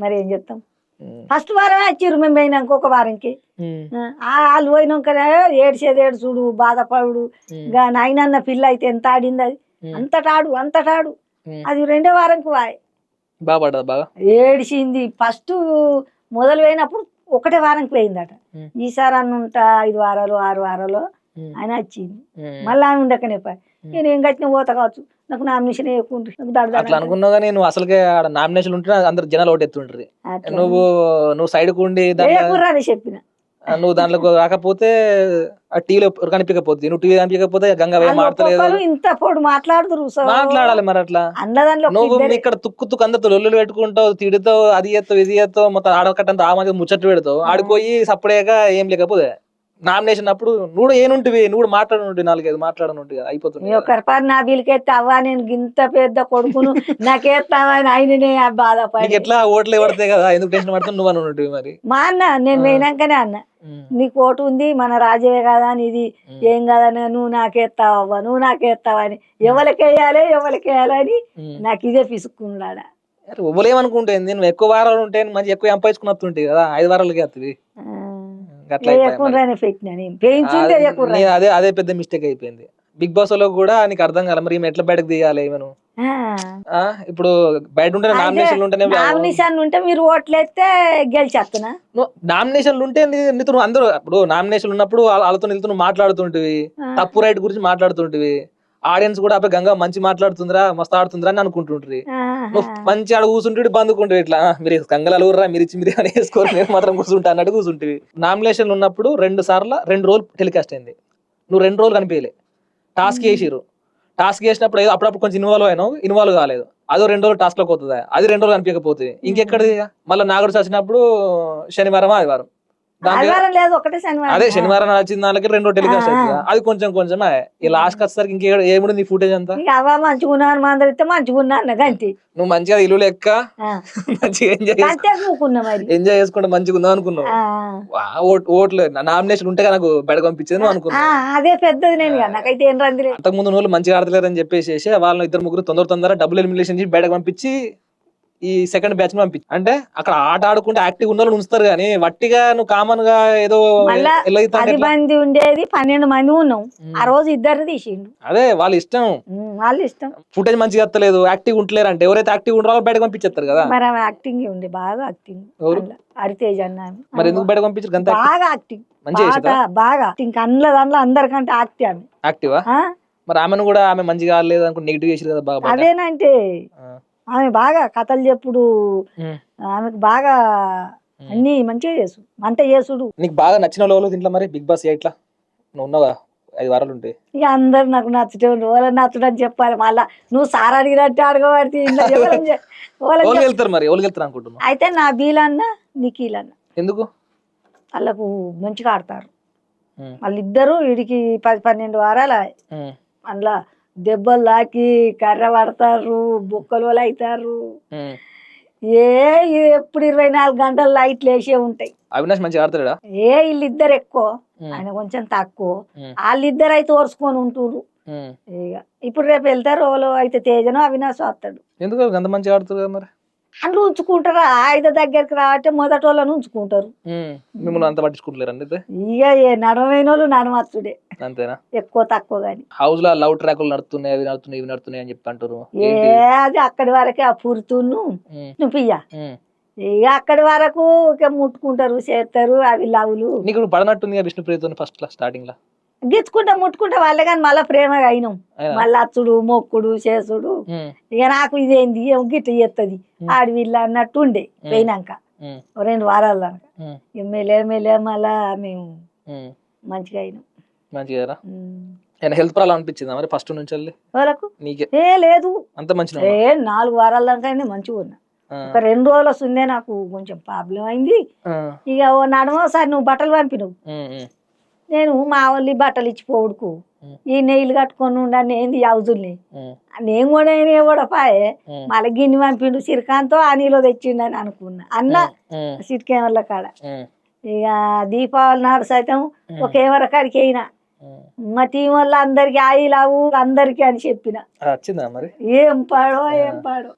మరి ఏం చెప్తాం, ఫస్ట్ వారమే వచ్చిర్రు మేము పోయినాక. ఒక వారంకి వాళ్ళు పోయినాక ఏడ్చుడు బాధపడు. నాయనన్న పిల్ల అయితే ఎంత ఆడింది, అది అంతటాడు. అది 2వ వారంకి బాగా ఏడిచింది. ఫస్ట్ మొదలు పోయినప్పుడు 1వ వారంకి పోయిందట. ఈసారి అన్న ఉంటా 5 వారాలు 6 వారాలు అని వచ్చింది. మళ్ళీ ఆమె ఉండకనే నేనేం కట్టిన పోతా కావచ్చు, నాకు నామినేషన్ అట్లా అనుకున్నావు. కానీ నువ్వు అసలుకే నామినేషన్ ఉంటే అందరు జనాలు ఓటెత్తుంటారు. నువ్వు సైడ్ కుండి చెప్పిన నువ్వు దాంట్లో రాకపోతే ఆ టీవీలో కనిపించకపోతుంది. నువ్వు టీవీ కనిపించకపోతే గంగ మాట్లాడలేదు. ఇంత పొడు మాట్లాడాలి మరి అట్లా. నువ్వు ఇక్కడ తుక్కు అందరితో లొల్లులు పెట్టుకుంటావు, తిడుతావు, అది చేస్తావు ఇది చేస్తావు, మొత్తం ఆడకట్టంతా ఆ మధ్య ముచ్చట్లు పెడతావు. ఆడిపోయి సపరేగా ఏం లేకపోతే నామినేషన్ అప్పుడు నువ్వు ఏనుంటివి, నువ్వు మాట్లాడనుంటి 4-5 మాట్లాడనుంటి కదా, అయిపోతుంది. ఒకరిపారి నా బిల్కెత్తే అవ్వా నేను ఇంత పెద్ద కొడుకును నాకేస్తావా అని ఆయననే బాధపడి ఎట్లా ఓట్లు పడతాయి కదా, ఎందుకు టెన్షన్ పడుతుంది నువ్వు అని ఉంటుంది. మరి మా అన్న నేను పోయినాకనే అన్న, నీకు ఓటు ఉంది మన రాజ్యమే కదా అని, ఇది ఏం కదా నువ్వు నాకేస్తావా నువ్వు నాకేస్తావా అని, ఎవరికేయాలి అని నాకు ఇదే పిసుక్కున్నాడా. ఇవ్వలేమనుకుంటుంది. నువ్వు ఎక్కువ వారాలు ఉంటే మంచి ఎక్కువ సంపాదించుకుని వస్తుంటాయి కదా, 5 వారాలకి వస్తుంది. అదే పెద్ద మిస్టేక్ అయిపోయింది. బిగ్ బాస్ లో కూడా నీకు అర్థం కాలే మరి ఎట్లా బయటకు తీయాలి. మనం ఇప్పుడు బయట ఉంటే నామినేషన్లు ఉంటే మీరు ఓట్లేస్తే గెలిచేస్తున్నా. నామినేషన్లు ఉంటే నీతో అందరూ ఇప్పుడు నామినేషన్లు ఉన్నప్పుడు వాళ్ళతో నిలుతూ మాట్లాడుతుంటివి, తప్పు రైట్ గురించి మాట్లాడుతుంటివి. ఆడియన్స్ కూడా అప్పుడు గంగా మంచి మాట్లాడుతుందిరా, మస్తు ఆడుతుందిరా అని అనుకుంటుండ్రి. నువ్వు మంచి ఆడ కూర్చుంటే బందుకుంటే ఇట్లా మీరు గంగలు అలుగురా, మీరు ఇచ్చి మీరు అని వేసుకోరు, నేను మాత్రం కూర్చుంటా అన్నట్టు కూర్చుంటివి. నామినేషన్లు ఉన్నప్పుడు 2 సార్లు 2 రోజులు టెలికాస్ట్ అయింది. నువ్వు 2 రోజులు కనిపించలే. టాస్క్ వేసిరు, టాస్క్ వేసినప్పుడు ఏదో అప్పుడప్పుడు కొంచెం ఇన్వాల్వ్ కాలేదు. అదో 2 రోజులు టాస్క్ లోకి పోతుంది, అది 2 రోజులు కనిపించకపోతుంది. ఇంకెక్కడిది మళ్ళీ నాగడు వచ్చినప్పుడు శనివారం ఆదివారం అదే శనివారం వచ్చిన దానికి 2 రోజులు టెలికాస్ట్ అవుతుంది. అది కొంచెం ఈ లాస్ట్ వచ్చేసరికి ఇంకేముంది నీ ఫుటేజ్ అంతా. నువ్వు మంచిగా ఇల్లు లెక్క మంచిగా ఎంజాయ్ చేసుకుంటే మంచిగా ఉందా అనుకున్నావు. ఓట్లు నామినేషన్ ఉంటే నాకు బయట పంపించేది నువ్వు అనుకున్నావు. అంతకు ముందు నువ్వు మంచిగా ఆడతలేరు అని చెప్పేసి వాళ్ళని 2-3 తొందర డబుల్ ఎలిమినేషన్ చేసి బయటకు పంపించి ఈ సెకండ్ బ్యాచ్ పంపించి, అంటే అక్కడ ఆట ఆడుకుంటే యాక్టివ్ ఉన్న వాళ్ళు ఉంచుతారు కానీ వట్టిగా నువ్వు కామన్ గా ఏదో 10 మంది ఉండేది 12 మంది ఉన్నాం. ఆ రోజు 2 తీసిండు. అదే వాళ్ళ ఇష్టం. ఫుటేజ్ మంచిగా వస్తలేదు, యాక్టివ్ ఉంటలేరు అంటే ఎవరైతే యాక్టివ్ ఉంటారో బయటకు పంపించేస్తారు కదా. మరి ఆమె యాక్టింగ్ ఉండే బాగా యాక్టింగ్. హరితేజ్ అన్న మరి ఎందుకు బయటకు పంపించారు? బాగా యాక్టింగ్, బాగా దాంట్లో అందరికంటే యాక్టివ్. మరి ఆమెను కూడా ఆమె మంచిగా ఆడలేదు అనుకుంటే నెగిటివ్ చేసారు కదా బాగా. అదేనంటే ఆమె బాగా కథలు చెప్పుడు, ఆమెకు బాగా అన్ని మంచిగా వంట చేసుడు. నీకు బాగా నచ్చిన వాళ్ళు దీంట్లో మరి బిగ్ బాస్ ఎట్లా నువ్వు ఉన్నావా 5 వారాలు ఉంటాయి. ఇక అందరు నాకు నచ్చటే వాళ్ళని నచ్చడని చెప్పాలి. మళ్ళా నువ్వు సార్ అడిగినట్టు అడగబడితే వెళ్తారు అనుకుంటున్నా. అయితే నా బీలన్న నిఖిలన్న ఎందుకు వాళ్ళకు మంచిగా ఆడతారు. వాళ్ళిద్దరు వీడికి 10-12 వారాలు అందులో దెబ్బలు తాకి కర్ర పడతారు, బొక్కలు అవుతారు. ఎప్పుడు 24 గంటలు లైట్లు వేసే ఉంటాయి. అవినాష్ మంచిగా ఆడతాడా? వీళ్ళిద్దరు ఎక్కువ, ఆయన కొంచెం తక్కువ. వాళ్ళిద్దరు అయితే ఓర్చుకొని ఉంటురు. ఇక ఇప్పుడు రేపు వెళ్తారు. అయితే తేజను అవినాష్ వస్తాడు. ఎందుకు అంత మంచిగా ఆడుతారు కదా మరి. అందులో ఉంచుకుంటారు. ఆయుధ దగ్గరికి రావట్టే మొదటి వాళ్ళని ఉంచుకుంటారు. మిమ్మల్ని అంత పట్టించుకుంటలేరండి ఇక నడమైన వాళ్ళు నడమచ్చుడే, అంతేనా? ఎక్కువ తక్కువ గాని. హౌస్ లో లవ్ ట్రాకులు నడుతున్నాయి, అవి నడుతున్నాయి, ఇవి నడుతున్నాయి అని చెప్పి అంటారు. అది అక్కడి వరకే ఆ పురుతును నువ్వుయ్యా, ఇక అక్కడి వరకు ఇక ముట్టుకుంటారు, చేస్తారు అవి లవ్లు. నీకు పడనట్టుంది విష్ణుప్రియతో ఫస్ట్ స్టార్టింగ్ లా గిచ్చుకుంటా ముట్టుకుంటా వాళ్ళే కానీ మళ్ళీ ప్రేమగా అయినాం. మళ్ళీ అచ్చుడు మొక్కుడు చేసుడు. ఇక నాకు ఇదేంది గిట్ట చేస్తుంది ఆడవిల్ల అన్నట్టు ఉండే. పోయినాక 2 వారాల దాకా ఇక మెల్లే మళ్ళా మేము మంచిగా అయినాం. మంచిగా హెల్త్ ప్రాబ్లం అనిపించిందా మరి ఫస్ట్ నుంచి వాళ్ళకు? నీకే లేదు, అంత మంచిగా 4 వారాల దాకా మంచిగా ఉన్నా. ఒక 2 రోజులు వస్తుందే నాకు కొంచెం ప్రాబ్లం అయింది. ఇక నడమోసారి నువ్వు బట్టలు పంపినవు, నేను మా వాళ్ళు బట్టలు ఇచ్చిపోవుడుకు ఈ నెయ్యిలు కట్టుకొని ఉండని ఏంది హౌజుల్ని నేను కూడా పాయే. మళ్ళీ గిన్నె పంపిండు సిరికాంతో ఆ నీలో తెచ్చిండు అని అనుకున్నా అన్న సిరికేమల్ల కాడ. ఇక దీపావళి నాడు సైతం ఒక ఎవరికాడికి అయినా మా టీం వల్ల అందరికి ఆయిలావు అందరికి అని చెప్పిన. వచ్చిందా మరి? ఏం పాడో.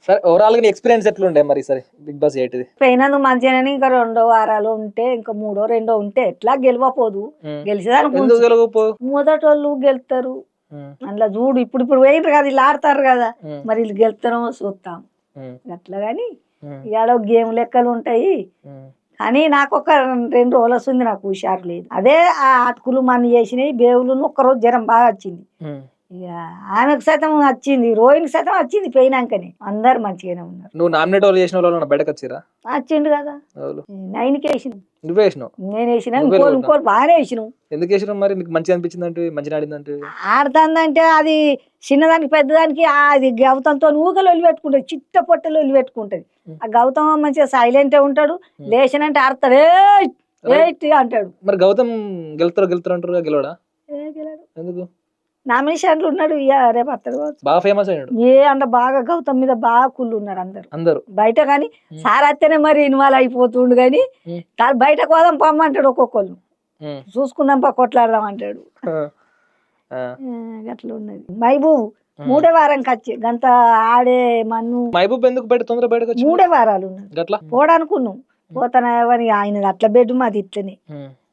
సరే ఓవరాల్ గా ఎక్స్పీరియన్స్ ఎట్లుండే మరి సరే బిగ్ బాస్ ఏంటిది? పోయినందుకు మంచిగానే. ఇంకా 2 వారాలు ఉంటే, ఇంకా 3 ఉంటే ఎట్లా గెలవపోదు. గెలిచేదానికి మొదటి వాళ్ళు గెలుతారు. అందులో చూడు ఇప్పుడు పోయినారు కదా, వీళ్ళు ఆడతారు కదా, మరి వీళ్ళు గెలుతారో చూస్తాం అట్లా. గాని ఇవాళ గేమ్ లెక్కలు ఉంటాయి. కానీ నాకు ఒక 2 రోజులు వస్తుంది, నాకు హుషారు లేదు. అదే ఆ అటుకులు మన చేసినాయి బేవులు. ఒక్కరోజు జ్వరం బాగా వచ్చింది. ఇక ఆమెకు సైతం వచ్చింది, రోహిణికి సైతం వచ్చింది. పోయినాకనే అందరు మంచిగానే ఉన్నారు. నువ్వు నామినేట్ చేసిన వాళ్ళు బయటకు వచ్చిరా? వచ్చిండు కదా, 9కి వేసినావు. నువ్వే వేసినావు? నేను వేసిన, ఇంకోరు బాగానే వేసినావు. ఎందుకు వేసినావు మరి? నీకు మంచిగా అనిపించింది అంటే, మంచిగా ఆడిందంటే? ఆడుతుందంటే అది చిన్నదానికి పెద్దదానికి అది గౌతంతో ఊగలు వదిలి పెట్టుకుంటది, చిట్ట పొట్టలు వదిలి పెట్టుకుంటది. ఆ గౌతమ్ మంచిగా సైలెంట్ ఉంటాడు, లేచినంటే ఆడతాడు ఏ అంటాడు. మరి గౌతమ్ గెలుతారు అంటారు, గెలవడా? ఎందుకు? నామినేషన్లు ఉన్నాడు, రేపు అత్తడు. బాగా ఫేమస్ అయ్యాడు. అంత బాగా గౌతమ్ మీద బాగా కుళ్ళు ఉన్నారు అందరు బయట. కానీ సార్ అత్తనే మరి ఇన్వాల్వ్ అయిపోతుండు. కానీ బయటకు పోదాం పమ్మంటాడు, ఒక్కొక్కళ్ళు చూసుకుందాం కొట్లాడదాం అంటాడు. అట్లా ఉన్నది. మహబూబ్ 3వ వారంకి వచ్చి గంత ఆడే మన్ను. మహబూబ్ ఎందుకు బయట తొందర బయటకు వచ్చి? 3 వారాలు ఉన్నది. పోవడానుకున్నాం, పోతానని ఆయన అట్లా బెడ్ మాది ఇట్లనే.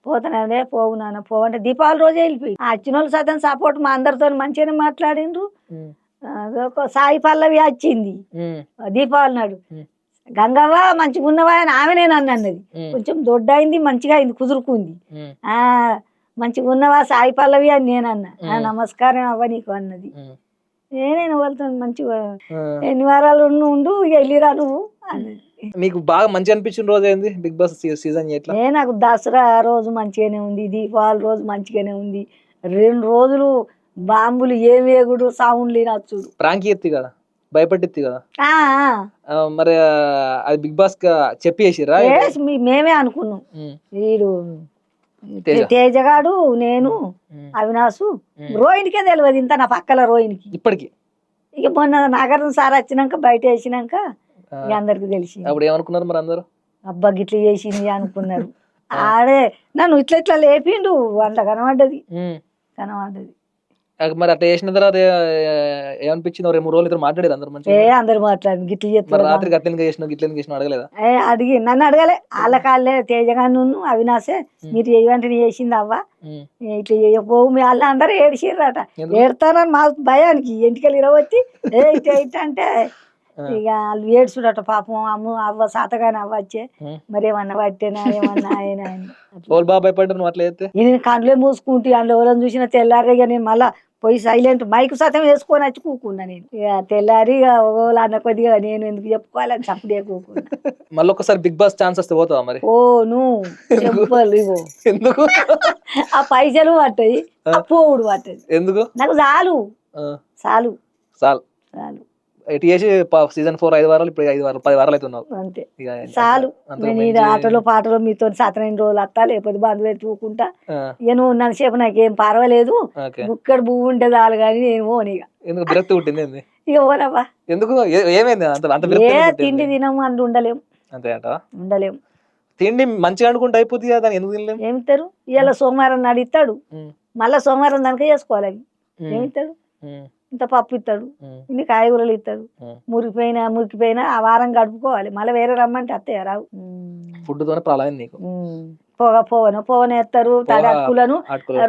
పోతానే పోవు నాన్న పోవంటే దీపావళి రోజే వెళ్ళిపోయి. వచ్చిన వాళ్ళు సైతం సపోర్ట్ మా అందరితో మంచిగానే మాట్లాడిండ్రు. సాయి పల్లవి వచ్చింది దీపావళి నాడు. గంగవ్వ మంచిగా ఉన్నవా అని ఆమెనే నన్ను అన్నది. కొంచెం దొడ్డైంది, మంచిగా అయింది, కుదురుకుంది. మంచిగా ఉన్నవా సాయి పల్లవి అని నేను అన్నా. నమస్కారం అవ్వ నీకు అన్నది. నేను వెళ్తాను మంచిగా, ఎన్ని వారాలు ఉండు ఇక వెళ్ళిరా నువ్వు అన్నది. నీకు బాగా మంచి అనిపించిన రోజు ఏంది బిగ్ బాస్ సీజన్? నాకు దసరా రోజు మంచిగానే ఉంది, దీపావళి రోజు మంచిగానే ఉంది. 2 రోజులు బాంబులు వేగుడు సౌండ్ లేనచ్చుడు. ప్రాంక్ ఎత్తి కదా, భయపడిద్ది కదా మరి. అది బిగ్ బాస్ చెప్పి వేసిరా? మేమే అనుకున్నాం. వీడు తేజగాడు, నేను, అవినాశు, రోహిణికే తెలియదు ఇంత, నా పక్కల రోహిణికి ఇప్పటికి. ఇక మొన్న నగరం సార్ వచ్చినాక బయట వేసినాక అందరికి తెలిసి అప్పుడు ఏమనుకున్నారు మరి అందరూ? అబ్బా గిట్ల చేసింది అనుకున్నారు. ఆడే నన్ను ఇట్లా లేపిండు, అంత కనబడ్డది. మరి అట్లా చేసిన తర్వాత ఏమనిపించింది? 2-3 రోజులు ఇద్దరు మాట్లాడారు అందరు మంచిగా? అందరు మాట్లాడి గిట్ల చేస్తారు. రాత్రికి అట్లెందుకు చేసిన అడగలేదా? అడిగి నన్ను అడగలే. వాళ్ళ కాళ్ళే తేజగాను అవినాశే మీరు చేయమంటే చేసింది అవ్వ, ఇట్లా చేయకపోవు. మీ వాళ్ళ అందరూ ఏడిసిర్రట. ఏడతారని మా భయానికి ఎంటికలు ఇరవచ్చి అంటే ఇక వాళ్ళు ఏడ్చుడట పాపం. అవ్వ సాతగానే అవ్వచ్చే మరి ఏమన్నా పట్టేనా ఏమన్నా ఆయన నేను కండ్లే మూసుకుంటే అందులో ఎవరైనా చూసినా తెల్లారి. ఇక నేను మళ్ళా పోయి సైలెంట్ మైక్ సతం వేసుకొని వచ్చి కూకున్నా. నేను ఇక తెల్లారి అన్న కొద్దిగా నేను ఎందుకు చెప్పుకోవాలని చప్పుడే కూకున్నా. మళ్ళీ ఒకసారి బిగ్ బాస్ ఛాన్స్ వస్తే పోతావా మరి? చెప్పాలి ఇగో ఎందుకు ఆ పైసలు పట్టాయి, ఆ పోవుడు పట్టది. ఎందుకు? నాకు చాలు చాలు చాలు చాలు. సీజన్ 4 5 వారాలు, ఇప్పుడు 5 వారాలు 10 వారాలు అయితే ఉన్నావు అంతే. చాలు. నేను ఈ ఆటలో పాటలో మీతో 7-8 రోజులు వస్తా, లేకపోతే బంధువులు పెట్టుకుంటా. ఇక నువ్వు నన్ను సేపు నాకేం పర్వాలేదు, బుక్కడ పువ్వు ఉంటే చాలు. కానీ నేను పోనీగా ఎందుకు విరక్తి పుట్టింది? ఇక పోనవ్వా. ఎందుకు? ఏమైంది? తిండి తినము అందు ఉండలేము. అంతే అంట? ఉండలేము. తిండి మంచిగా అనుకుంటే అయిపోతుంది కదా, ఎందుకు తినలేము? ఏమిస్తారు? ఇవాళ సోమవారం నాడు ఇస్తాడు, మళ్ళా సోమవారం దానికే చేసుకోవాలి. అవి ఏమిస్తాడు? ఇంత పప్పు ఇస్తాడు, ఇన్ని కాయగూరలు ఇస్తాడు. మురికిపోయినా ఆ వారం గడుపుకోవాలి, మళ్ళీ వేరే రమ్మంటే అత్తయ్య రావు. ఫుడ్ తోనే ప్రాబ్లం నీకు. పోవన ఎత్తారు, తడి అటుకులను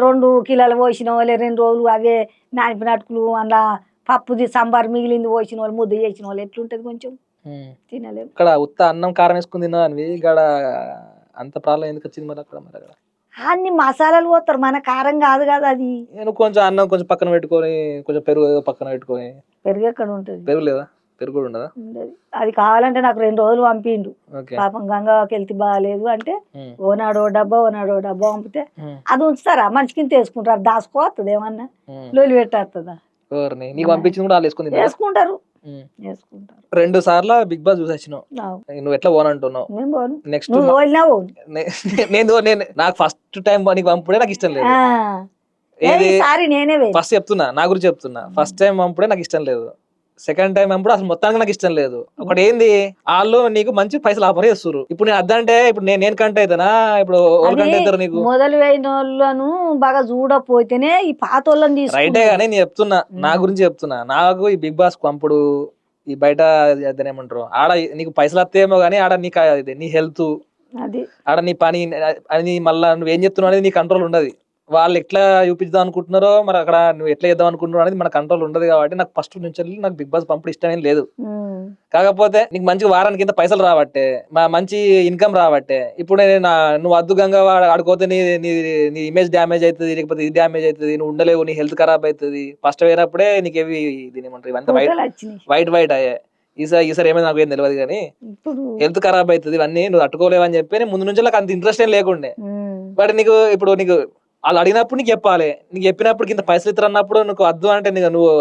2 కిలోలు పోసిన వాళ్ళే 2 రోజులు అవే నానిపిన అటుకులు, అందులో పప్పుది సాంబార్ మిగిలింది పోసిన వాళ్ళు, ముద్ద చేసిన వాళ్ళు ఎట్లుంటది, కొంచెం తినలేము. ఇక్కడ ఉత్త అన్నం కారం వేసుకుని తిన్నా అని ఇక్కడ అంత ప్రాబ్లం ఎందుకు వచ్చింది మరి అక్కడ? మరి అక్కడ అన్ని మసాలాలు పోతారు, మన కారం కాదు కదా అది. నేను కొంచెం అన్నం కొంచెం పక్కన పెట్టుకొని, కొంచెం పెరుగు పక్కన పెట్టుకొని. పెరుగు ఎక్కడ ఉంటది? పెరుగు లేదా? పెరుగు కూడా ఉండదా? అది కావాలంటే నాకు 2 రోజులు పంపిండు. పాపం గంగాకి వెళ్తే బాగాలేదు అంటే ఓనాడో డబ్బా పంపితే అది ఉంచుతారా, మనిషికి వేసుకుంటారు, దాచుకోవస్తుంది, ఏమన్నా లోలి పెట్టేస్తుందా? నీకు పంపించింది కూడా వాళ్ళు వేసుకుంటారు. 2 సార్లు బిగ్ బాస్ చూసి వచ్చినావు, నువ్వు ఎట్లా పోనంటున్నావు? నెక్స్ట్ నేను నాకు ఫస్ట్ టైం నీకు పంపుడే నాకు ఇష్టం లేదు. ఫస్ట్ చెప్తున్నా, నా గురించి చెప్తున్నా, ఫస్ట్ టైం పంపుడే నాకు ఇష్టం లేదు, సెకండ్ టైం పంపుడు అసలు మొత్తానికి నాకు ఇష్టం లేదు. ఒకటి ఏంది, వాళ్ళు నీకు మంచి పైసలు ఆఫర్ చేస్తారు. ఇప్పుడు నేను అద్దంటే ఇప్పుడు నేను కంటే అయితేనా, ఇప్పుడు నీకు మొదలు అయిన వాళ్ళను బాగా చూడపోతేనే ఈ పాత వాళ్ళని తీసుకు రైటే. కానీ నేను చెప్తున్నా, నా గురించి చెప్తున్నా, నాకు ఈ బిగ్ బాస్ పంపుడు, ఈ బయట ఏమంటారు ఆడ నీకు పైసలు వస్తేమో కానీ ఆడ నీకు నీ హెల్త్, ఆడ నీ పని అని మళ్ళా నువ్వు ఏం చెప్తున్నావు అనేది నీ కంట్రోల్ ఉండదు. వాళ్ళు ఎట్లా చూపిద్దాం అనుకుంటున్నారో, మరి అక్కడ నువ్వు ఎట్లా చేద్దాం అనుకుంటున్నావు అనేది మన కంట్రోల్ ఉండదు. కాబట్టి నాకు ఫస్ట్ నుంచి నాకు బిగ్ బాస్ పంపుడు ఇష్టమేం లేదు. కాకపోతే నీకు మంచి వారానికి ఇంత పైసలు రాబట్టే, మంచి ఇన్కమ్ రాబట్టే, ఇప్పుడు నువ్వు అద్దుగంగా ఆడుకోతే నీ ఇమేజ్ డ్యామేజ్ అవుతుంది, లేకపోతే ఇది డ్యామేజ్ అవుతుంది, నువ్వు ఉండలేవు, నీ హెల్త్ ఖరాబ్ అవుతుంది. ఫస్ట్ వేరేప్పుడే నీకు ఏవి దీని ఏమంటారు ఇవంతా వైట్ అయ్యాయి. ఈసారి ఏమైనా నాకు ఏం తెలియదు కానీ హెల్త్ ఖరాబ్ అవుతుంది, ఇవన్నీ నువ్వు తట్టుకోలేవని చెప్పి ముందు నుంచి నాకు అంత ఇంట్రెస్ట్ ఏం లేకుండే. బట్ నీకు ఇప్పుడు నీకు వాళ్ళు అడిగినప్పుడు నీకు చెప్పాలి, నీకు చెప్పినప్పుడు ఇంత పైసలు ఇస్తారు అన్నప్పుడు నువ్వు వద్దు అంటే నువ్వు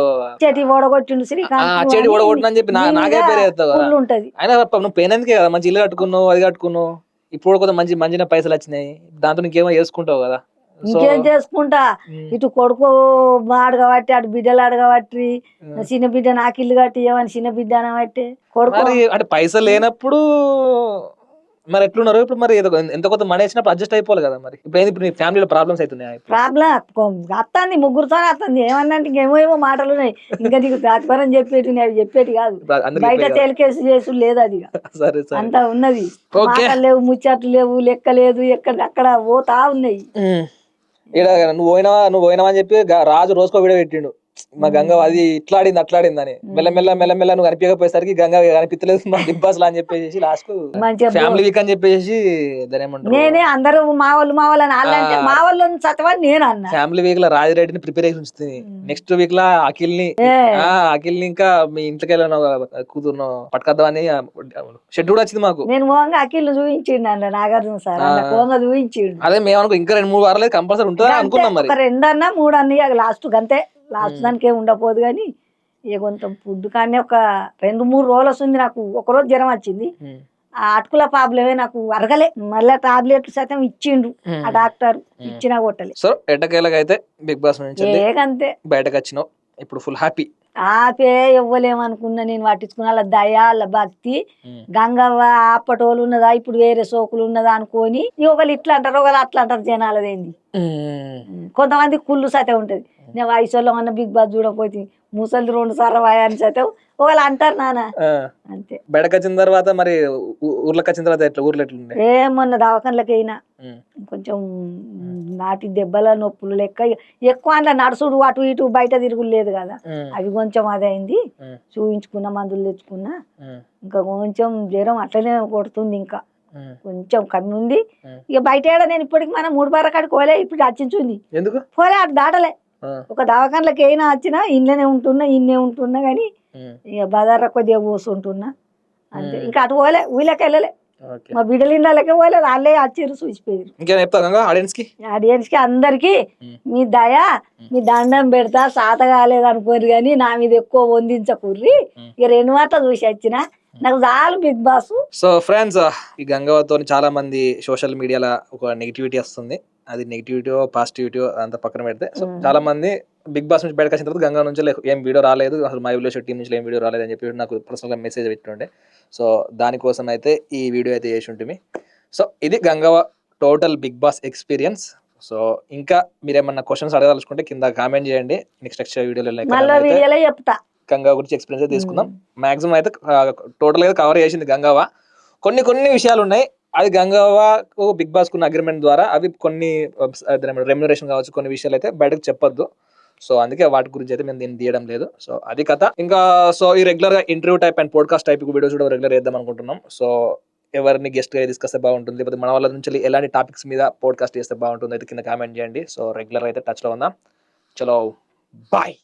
చెడి ఓడగొట్టినని చెప్పి నాకే పేరు వేస్తావు కదా. అయినా నువ్వు పోయినందుకే కదా మంచి ఇల్లు కట్టుకున్నావు, అది కట్టుకున్నావు, ఇప్పుడు కొంత మంచి పైసలు వచ్చినాయి, దాంతో నీకేమో చేసుకుంటావు కదా. ఇంకేం చేసుకుంటా, ఇటు కొడుకు అడగబట్టి, అటు బిడ్డలు అడగబట్టి, చిన్న బిడ్డ నాకు ఇల్లు కట్టి ఏమని చిన్న బిడ్డ అనబట్టి కొడుకు అంటే పైసలు లేనప్పుడు మరి ఎట్లున్నారు. ఇప్పుడు మరి ఎంత కొంత మనీ వచ్చినప్పుడు అడ్జస్ట్ అయిపోవాలి కదా. మరి ఇప్పుడు నీ ఫ్యామిలీలో ప్రాబ్లమ్స్ అవుతున్నాయి. ప్రాబ్లం వస్తుంది, ముగ్గురుతో వస్తుంది, ఏమన్నా ఇంకేమో మాటలు ఉన్నాయి, ఇంకా నీకు ప్రతిఫలం చెప్పేటి అవి చెప్పేటి కాదు, బయట తేలికేసి చేసు లేదు, అది అంతా ఉన్నది, మాటలు లేవు, ముచ్చట్లు లేవు, లెక్క లేదు, అక్కడ పోతా ఉన్నాయి. నువ్వు పోయినావా అని చెప్పి రాజు రోజుకో వీడియో పెట్టిండు, మా గంగ అది ఇట్లాడింది అట్లాడింది అని. మెల్లమెల్ల నువ్వు కనిపించకపోయేసరికి గంగ కనిపించలేదు మా బిగ్ బాస్ లా అని చెప్పేసి లాస్ట్ ఫ్యామిలీ వీక్ అని చెప్పేసి నేనే అందరూ మా వాళ్ళు అని మా వాళ్ళు చదవని నేను అన్నా. ఫ్యామిలీ వీక్ లో రాజిరెడ్డిని ప్రిపరేషన్ ఉంచుతుంది, నెక్స్ట్ వీక్ లో అఖిల్ని ఇంకా మీ ఇంట్లోకి వెళ్ళిన కూతురును పట్టుకొద్దామని షెడ్ కూడా వచ్చింది మాకు. నేను అఖిల్ చూపించిండు అన్న నాగార్జున సార్ చూపించిండు. అదే మేము అనుకో ఇంకా 2-3 వారాలు కంపల్సరీ ఉంటుందా అనుకున్నాం. మరి 2 అన్నా 3 అన్నా లాస్ట్ గంతే, లాస్ట్ దానికి ఏమి ఉండపోదు. కానీ ఇక కొంత ఫుడ్ కానీ ఒక 2-3 రోజులు వస్తుంది. నాకు ఒకరోజు జ్వరం వచ్చింది, ఆ అటుకుల ప్రాబ్లమే నాకు అరగలే, మళ్ళీ టాబ్లెట్లు సైతం ఇచ్చిండు ఆ డాక్టర్, ఇచ్చినా కొట్టలే. సో ఎట్టకేలకైతే బిగ్ బాస్ నుంచి అంతే బయటకు వచ్చినావు, ఇప్పుడు ఫుల్ హ్యాపీ. ఆపే ఇవ్వలేమనుకున్నా నేను, పట్టించుకున్నా వాళ్ళ దయ వాళ్ళ భక్తి. గంగవ్వ ఆపటోళ్ళు ఉన్నదా, ఇప్పుడు వేరే సోకులు ఉన్నదా అనుకొని ఒకళ్ళు ఇట్లా అంటారు, ఒకళ్ళు అట్లా అంటారు. జనాలదేంది కొంతమంది కుళ్ళు సతే ఉంటది. నేను వయసులో అన్న బిగ్ బాస్ చూడకపోతే ముసలి 2 సార్లు వాయాన్ని సతే ఒకళ్ళు అంటారు నాన్న, అంతే. బయటకు వచ్చిన తర్వాత మరి ఊర్లోకి వచ్చిన తర్వాత ఎట్లా ఊర్లో ఎట్లా ఏమన్నా దవాఖానలకు అయినా కొంచెం నాటి దెబ్బల నొప్పులు లెక్క ఎక్కువ, అందులో నడుచుడు అటు ఇటు బయట తిరుగులు లేదు కదా, అవి కొంచెం అదైంది. చూపించుకున్నా, మందులు తెచ్చుకున్నా, ఇంకా కొంచెం జ్వరం అట్లనే కొడుతుంది, ఇంకా కొంచెం కమ్మి ఉంది. ఇక బయట నేను ఇప్పటికి మనం 3 బార కాడికి పోలే, ఇప్పుడు వచ్చింది పోలే, అటు దాటలే. ఒక దవాఖానలకు అయినా వచ్చినా ఇన్నే ఉంటున్నా కానీ ఇక బజార్ కొద్దిగా కూర్చుంటున్నా అంతే. ఇంకా అటు పోలే, ఊళ్ళకి వెళ్ళలే, మా బిడ్డలు ఇళ్ళకే పోలే, వాళ్ళే వచ్చారు చూసిపోయారు. ఆడియన్స్ కి అందరికి మీ దయ, మీ దండం పెడతా, సాత కాలేదు అనుకోరు కానీ నా మీద ఎక్కువ వందించకూర్రి. ఇక 2 మాటలు చూసి వచ్చిన, నాకు చాలు బిగ్ బాస్. సో ఫ్రెండ్స్, ఈ గంగవ్వతో చాలా మంది సోషల్ మీడియాలో ఒక నెగిటివిటీ వస్తుంది, అది నెగిటివిటీ పాజిటివిటీ అంత పక్కన పెడితే. సో చాలా మంది బిగ్ బాస్ నుంచి బయటకు వచ్చిన తర్వాత గంగా నుంచి ఏం వీడియో రాలేదు, అసలు మై విలేజ్ టీం నుంచి ఏం వీడియో రాలేదు అని చెప్పి నాకు పర్సనల్గా మెసేజ్ పెట్టిండే. సో దానికోసం అయితే ఈ వీడియో అయితే చేసి ఉంటుంది. సో ఇది Gangavva total Bigg Boss experience. So ఇంకా మీరేమన్నా క్వశ్చన్స్ అడగాలనుకుంటే కింద కామెంట్ చేయండి. నెక్స్ట్ వీడియోలో మళ్ళీ వీడియోలో చెప్తా గంగా గురించి ఎక్స్పీరియన్స్ తీసుకుందాం. మాక్సిమం అయితే టోటల్ గా కవర్ చేసింది గంగావ. కొన్ని విషయాలు ఉన్నాయి, అది గంగావకు బిగ్ బాస్ కున్న అగ్రిమెంట్ ద్వారా అవి కొన్ని రెమ్యునరేషన్ కావచ్చు, కొన్ని విషయాలు అయితే బయటకు చెప్పొద్దు. సో అందుకే వాటి గురించి అయితే మేము దీన్ని తీయడం లేదు. సో అది కథ. ఇంకా సో ఈ రెగ్యులర్ గా interview type and podcast type videos కూడా రెగ్యులర్ చేద్దాం అనుకుంటున్నాం. సో ఎవరిని గెస్ట్ గా తీసుకొస్తే బాగుంటుంది, లేకపోతే మన వాళ్ళ నుంచి ఎలాంటి టాపిక్స్ మీద పోడ్కాస్ట్ చేస్తే బాగుంటుంది అయితే కింద కామెంట్ చేయండి. సో రెగ్యులర్ అయితే టచ్ లో ఉందాం. చలో బాయ్.